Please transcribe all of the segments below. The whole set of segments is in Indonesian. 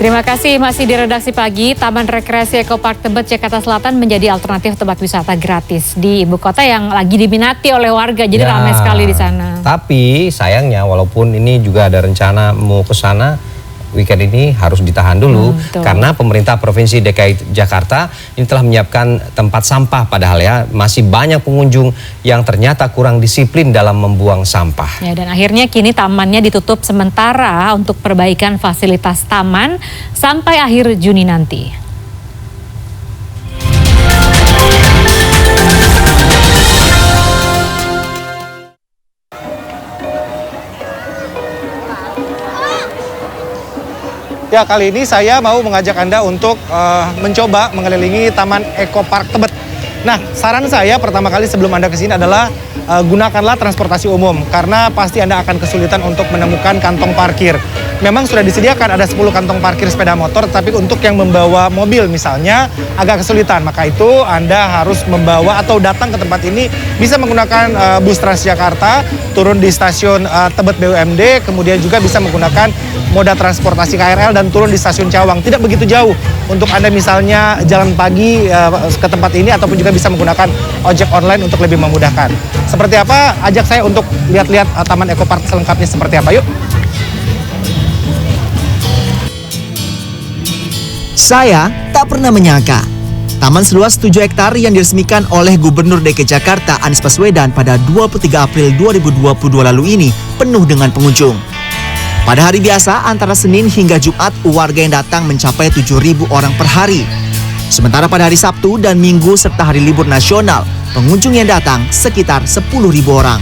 Terima kasih, masih di redaksi pagi. Taman Rekreasi Eko Park Tebet, Jakarta Selatan menjadi alternatif tempat wisata gratis di ibu kota yang lagi diminati oleh warga. Jadi ramai sekali di sana. Tapi sayangnya walaupun ini juga ada rencana mau ke sana, weekend ini harus ditahan dulu karena pemerintah Provinsi DKI Jakarta ini telah menyiapkan tempat sampah, padahal ya masih banyak pengunjung yang ternyata kurang disiplin dalam membuang sampah. Ya, dan akhirnya kini tamannya ditutup sementara untuk perbaikan fasilitas taman sampai akhir Juni nanti. Ya, kali ini saya mau mengajak Anda untuk mencoba mengelilingi Taman Eko Park Tebet. Nah, saran saya pertama kali sebelum Anda ke sini adalah gunakanlah transportasi umum karena pasti Anda akan kesulitan untuk menemukan kantong parkir. Memang sudah disediakan ada 10 kantong parkir sepeda motor, tapi untuk yang membawa mobil misalnya agak kesulitan. Maka itu Anda harus membawa atau datang ke tempat ini bisa menggunakan bus Transjakarta, turun di stasiun Tebet BUMD, kemudian juga bisa menggunakan moda transportasi KRL dan turun di stasiun Cawang. Tidak begitu jauh untuk Anda misalnya jalan pagi ke tempat ini ataupun juga bisa menggunakan ojek online untuk lebih memudahkan. Seperti apa? Ajak saya untuk lihat-lihat Taman Eko Park selengkapnya seperti apa. Yuk. Saya tak pernah menyangka taman seluas 7 hektar yang diresmikan oleh Gubernur DKI Jakarta Anies Baswedan pada 23 April 2022 lalu ini penuh dengan pengunjung. Pada hari biasa antara Senin hingga Jumat warga yang datang mencapai 7.000 orang per hari. Sementara pada hari Sabtu dan Minggu serta hari libur nasional, pengunjung yang datang sekitar 10.000 orang.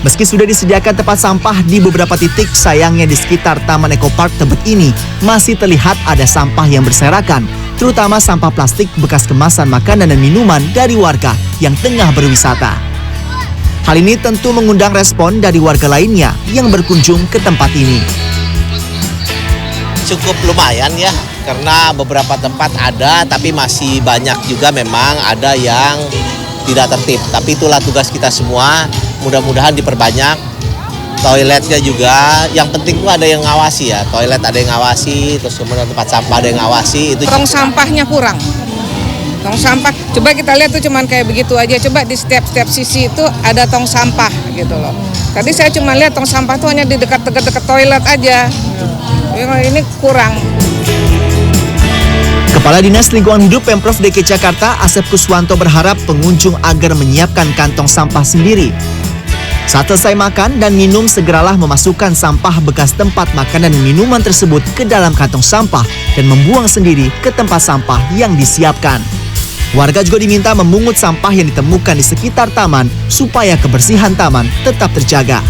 Meski sudah disediakan tempat sampah di beberapa titik, sayangnya di sekitar Taman Eko Park Tebet ini masih terlihat ada sampah yang berserakan, terutama sampah plastik bekas kemasan makanan dan minuman dari warga yang tengah berwisata. Hal ini tentu mengundang respon dari warga lainnya yang berkunjung ke tempat ini. Cukup lumayan ya, karena beberapa tempat ada, tapi masih banyak juga memang ada yang tidak tertib. Tapi itulah tugas kita semua, mudah-mudahan diperbanyak. Toiletnya juga, yang penting tuh ada yang ngawasi ya. Toilet ada yang ngawasi, terus kemudian tempat sampah ada yang ngawasi. Tong sampahnya kurang. Tong sampah, coba kita lihat tuh cuman kayak begitu aja. Coba di setiap sisi itu ada tong sampah gitu loh. Tadi saya cuma lihat tong sampah tuh hanya di dekat toilet aja. Ini kurang. Kepala Dinas Lingkungan Hidup Pemprov DKI Jakarta Asep Kuswanto berharap pengunjung agar menyiapkan kantong sampah sendiri. Saat selesai makan dan minum, segeralah memasukkan sampah bekas tempat makanan dan minuman tersebut ke dalam kantong sampah dan membuang sendiri ke tempat sampah yang disiapkan. Warga juga diminta memungut sampah yang ditemukan di sekitar taman supaya kebersihan taman tetap terjaga.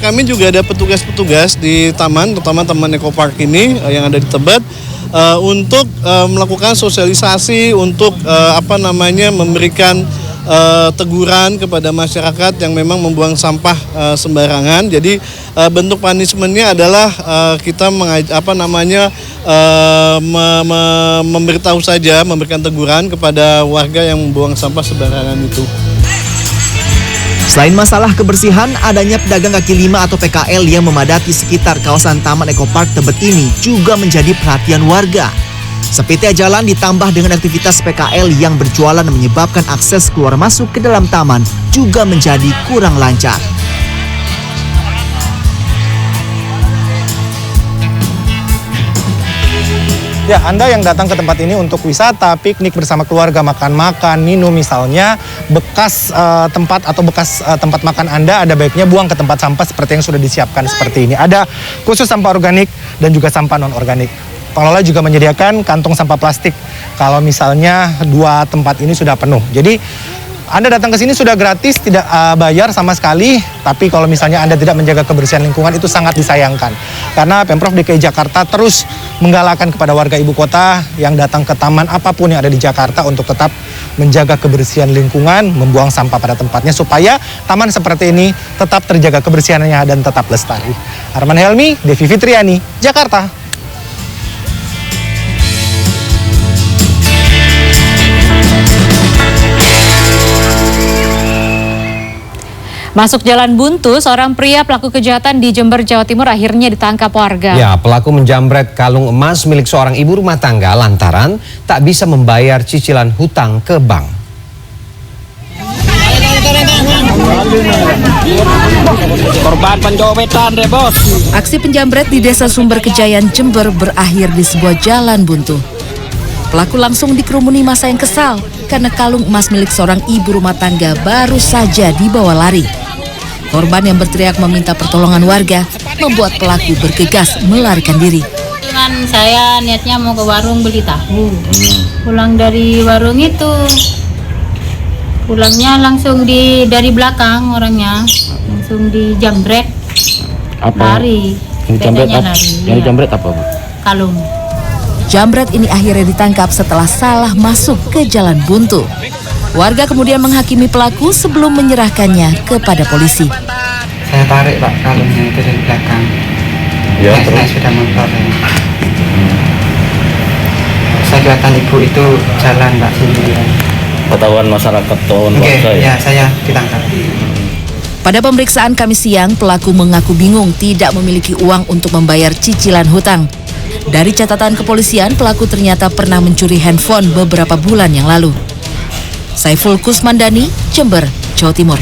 Kami juga ada petugas-petugas di taman, terutama Taman Eko Park ini yang ada di Tebet, untuk melakukan sosialisasi, untuk memberikan teguran kepada masyarakat yang memang membuang sampah sembarangan. Jadi bentuk punishment-nya adalah kita memberitahu saja, memberikan teguran kepada warga yang membuang sampah sembarangan itu. Selain masalah kebersihan, adanya pedagang kaki lima atau PKL yang memadati sekitar kawasan Taman Eko Park Tebet ini juga menjadi perhatian warga. Sepitnya jalan ditambah dengan aktivitas PKL yang berjualan menyebabkan akses keluar masuk ke dalam taman juga menjadi kurang lancar. Ya, Anda yang datang ke tempat ini untuk wisata, piknik bersama keluarga, makan-makan, minum misalnya, bekas tempat makan Anda ada baiknya buang ke tempat sampah seperti yang sudah disiapkan seperti ini. Ada khusus sampah organik dan juga sampah non-organik. Pengelola juga menyediakan kantong sampah plastik kalau misalnya 2 tempat ini sudah penuh. Jadi Anda datang ke sini sudah gratis, tidak bayar sama sekali, tapi kalau misalnya Anda tidak menjaga kebersihan lingkungan itu sangat disayangkan. Karena Pemprov DKI Jakarta terus menggalakkan kepada warga ibu kota yang datang ke taman apapun yang ada di Jakarta untuk tetap menjaga kebersihan lingkungan, membuang sampah pada tempatnya supaya taman seperti ini tetap terjaga kebersihannya dan tetap lestari. Arman Helmi, Devi Fitriani, Jakarta. Masuk jalan buntu, seorang pria pelaku kejahatan di Jember, Jawa Timur akhirnya ditangkap warga. Ya, pelaku menjamret kalung emas milik seorang ibu rumah tangga lantaran tak bisa membayar cicilan hutang ke bank. Korban pencopetan deh bos. Aksi penjamret di Desa Sumber Kejayaan, Jember berakhir di sebuah jalan buntu. Pelaku langsung dikerumuni massa yang kesal karena kalung emas milik seorang ibu rumah tangga baru saja dibawa lari. Korban yang berteriak meminta pertolongan warga membuat pelaku bergegas melarikan diri. Saya niatnya mau ke warung beli tahu. Pulang dari warung itu, pulangnya langsung dari belakang orangnya, langsung dijamret. Lari. Yang dijamret apa, Bu? Kalung. Jambret ini akhirnya ditangkap setelah salah masuk ke jalan buntu. Warga kemudian menghakimi pelaku sebelum menyerahkannya kepada polisi. Saya tarik Pak kalungnya itu dari belakang. Ya, saya sudah motor. Saya kelihatan ibu itu jalan Pak sendirian. Ketahuan masyarakat tahun Ya, saya ditangkap. Pada pemeriksaan Kamis siang, pelaku mengaku bingung tidak memiliki uang untuk membayar cicilan hutang. Dari catatan kepolisian, pelaku ternyata pernah mencuri handphone beberapa bulan yang lalu. Saiful Kusmandani, Jember, Jawa Timur.